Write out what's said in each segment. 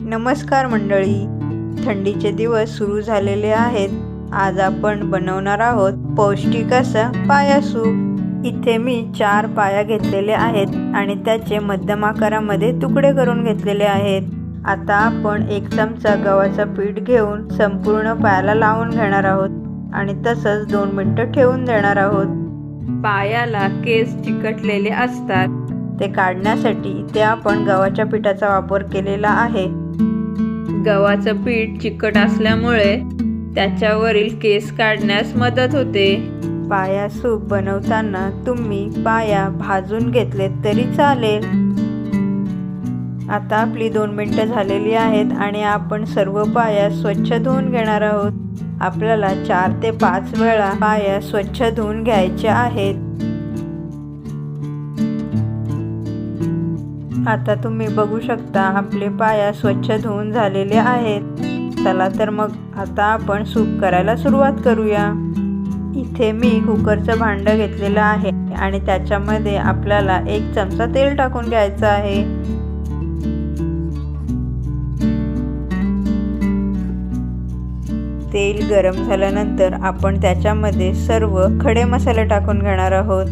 नमस्कार मंडळी, थंडीचे दिवस सुरू झालेले आहेत. आज आपण बनवणार आहोत पौष्टिक असं पाया सूप. इथे मी 4 पाया घेतलेले आहेत आणि त्याचे मध्यम आकारामध्ये तुकडे करून घेतलेले आहेत. आता आपण 1 चमचा गव्हाचं पीठ घेऊन संपूर्ण पायाला लावून घेणार आहोत आणि तसंच 2 मिनिटं ठेवून देणार आहोत. पायाला केस चिकटलेले असतात, ते काढण्यासाठी इथे आपण गव्हाच्या पिठाचा वापर केलेला आहे. गव्हाचं पीठ चिकट असल्यामुळे त्याच्यावरील केस काढण्यास मदत होते. पाया सूप बनवताना तुम्ही पाया भाजून घेतले तरी चालेल. आता आपली 2 मिनिटं झालेली आहेत आणि आपण सर्व पाया स्वच्छ धुवून घेणार आहोत. आपल्याला 4 ते 5 वेळा पाया स्वच्छ धुवून घ्यायचे आहेत. आता तुम्ही बघू शकता आपले पाया स्वच्छ धुवून झालेले आहेत. चला तर मग आता आपण सूप करायला सुरुवात करूया. इथे मी कुकरचं भांडं घेतलेलं आहे आणि त्याच्यामध्ये आपल्याला 1 चमचा तेल टाकून घ्यायचं आहे. तेल गरम झाल्यानंतर आपण त्याच्यामध्ये सर्व खडे मसाले टाकून घेणार आहोत.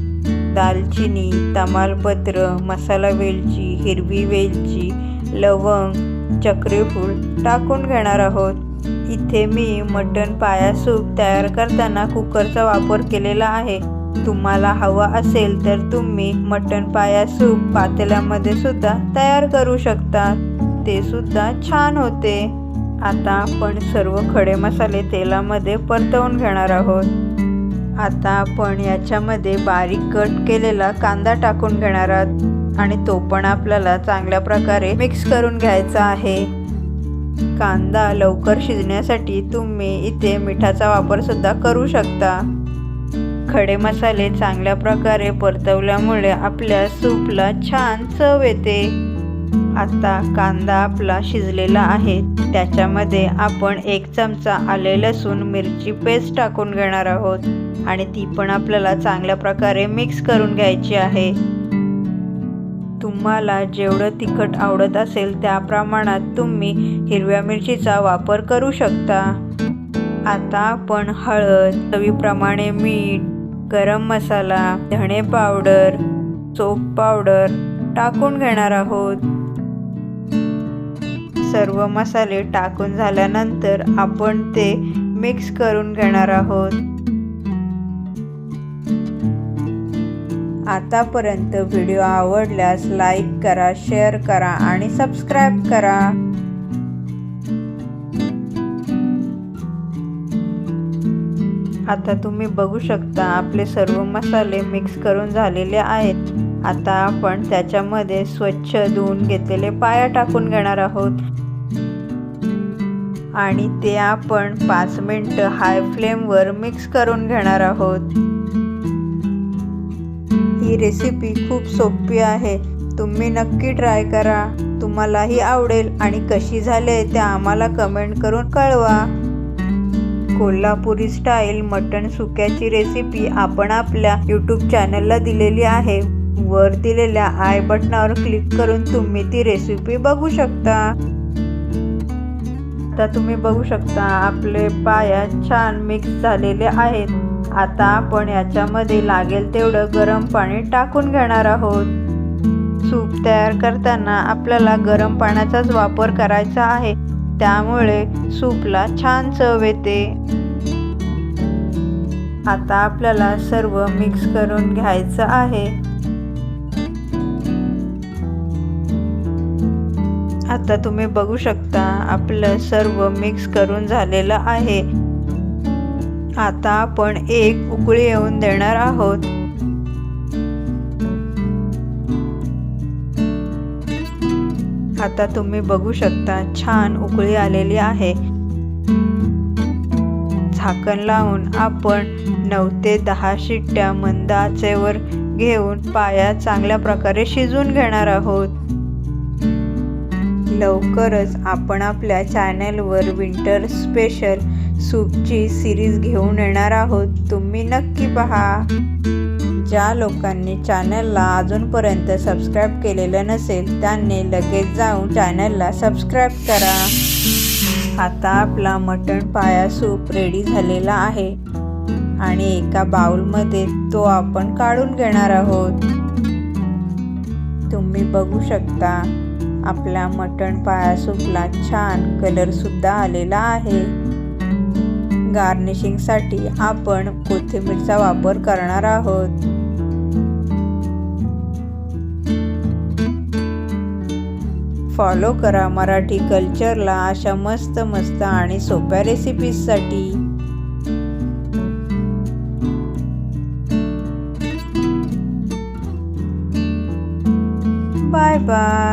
दालचिनी, तमालपत्र, मसाला वेलची, हिरवी वेलची, लवंग, चक्रीफूल टाकून घेणार आहोत. इथे मी मटण पाया सूप तयार करताना कुकरचा वापर केलेला आहे. तुम्हाला हवा असेल तर तुम्ही मटण पाया सूप पातेल्यामध्ये सुद्धा तयार करू शकता, ते सुद्धा छान होते. आता आपण सर्व खडे मसाले तेलामध्ये परतवून घेणार आहोत. आता आपण याच्यामध्ये बारीक कट केलेला कांदा टाकून घेणार आहोत आणि तो पण आपल्याला चांगल्या प्रकारे मिक्स करून घ्यायचा आहे. कांदा लवकर शिजण्यासाठी तुम्ही इथे मिठाचा वापर सुद्धा करू शकता. खडे मसाले चांगल्या प्रकारे परतवल्यामुळे आपल्या सूपला छान चव येते. आता कांदा आपला शिजलेला आहे. त्याच्यामध्ये आपण 1 चमचा आले लसूण मिरची पेस्ट टाकून घेणार आहोत आणि ती पण आपल्याला चांगल्या प्रकारे मिक्स करून घ्यायची आहे. तुम्हाला जेवढं तिखट आवडत असेल त्या प्रमाणात तुम्ही हिरव्या मिरचीचा वापर करू शकता. आता आपण हळद, चवीप्रमाणे मीठ, गरम मसाला, धणे पावडर, सोप पावडर टाकून घेणार आहोत. सर्व मसाले टाकून झाल्यानंतर आपण ते मिक्स करून घेणार आहोत. आतापर्यंत व्हिडिओ आवडल्यास लाईक करा, शेअर करा आणि सबस्क्राईब करा. आता तुम्ही बघू शकता आपले सर्व मसाले मिक्स करून झालेले आहेत. आता आपण त्याच्यामध्ये स्वच्छ धुवून घेतलेले पाया टाकून घेणार आहोत आणि ते आपण 5 मिनिटं हाय फ्लेमवर मिक्स करून घेणार आहोत. ही रेसिपी खूप सोपी आहे, तुम्ही नक्की ट्राय करा. तुम्हालाही आवडेल आणि कशी झाले ते आम्हाला कमेंट करून कळवा. कोल्हापुरी स्टाईल मटण सुक्याची रेसिपी आपण आपल्या यूट्यूब चॅनलला दिलेली आहे. वर दिलेल्या आय बटनावर क्लिक करून तुम्ही ती रेसिपी बघू शकता. आता तुम्ही बघू शकता आपले पाया छान मिक्स झालेले आहेत. आता आपण याच्यामध्ये लागेल तेवढं गरम पाणी टाकून घेणार आहोत. सूप तयार करताना आपल्याला गरम पाण्याचाच वापर करायचा आहे, त्यामुळे सूपला छान चव येते. आता आपल्याला सर्व मिक्स करून घ्यायचं आहे. आता तुम्ही बघू शकता आपलं सर्व मिक्स करून झालेलं आहे. आता आपण 1 उकळी येऊन देणार आहोत. आता तुम्ही बघू शकता छान उकळी आलेली आहे. झाकण लावून आपण 9 ते 10 शिट्ट्या मंद आचेवर घेऊन पाया चांगल्या प्रकारे शिजवून घेणार आहोत. लवकरच आपण आपल्या चॅनलवर विंटर स्पेशल सूपची सिरीज घेऊन येणार आहोत, तुम्ही नक्की पहा. ज्या लोकांनी चॅनलला अजूनपर्यंत सबस्क्राईब केलेलं नसेल त्यांनी लगेच जाऊन चॅनलला सबस्क्राईब करा। आता आपला मटण पाया सूप रेडी झालेला आहे आणि एका बाउलमध्ये तो आपण काढून घेणार आहोत। तुम्ही बघू शकता आपल्या मटण पाया सूपला छान कलर सुद्धा आलेला आहे। गार्निशिंगसाठी आपण कोथिंबीरचा वापर करणार आहोत। फॉलो करा मराठी कल्चरला अशा मस्त मस्त आणि सोप्या रेसिपीजसाठी। Bye bye.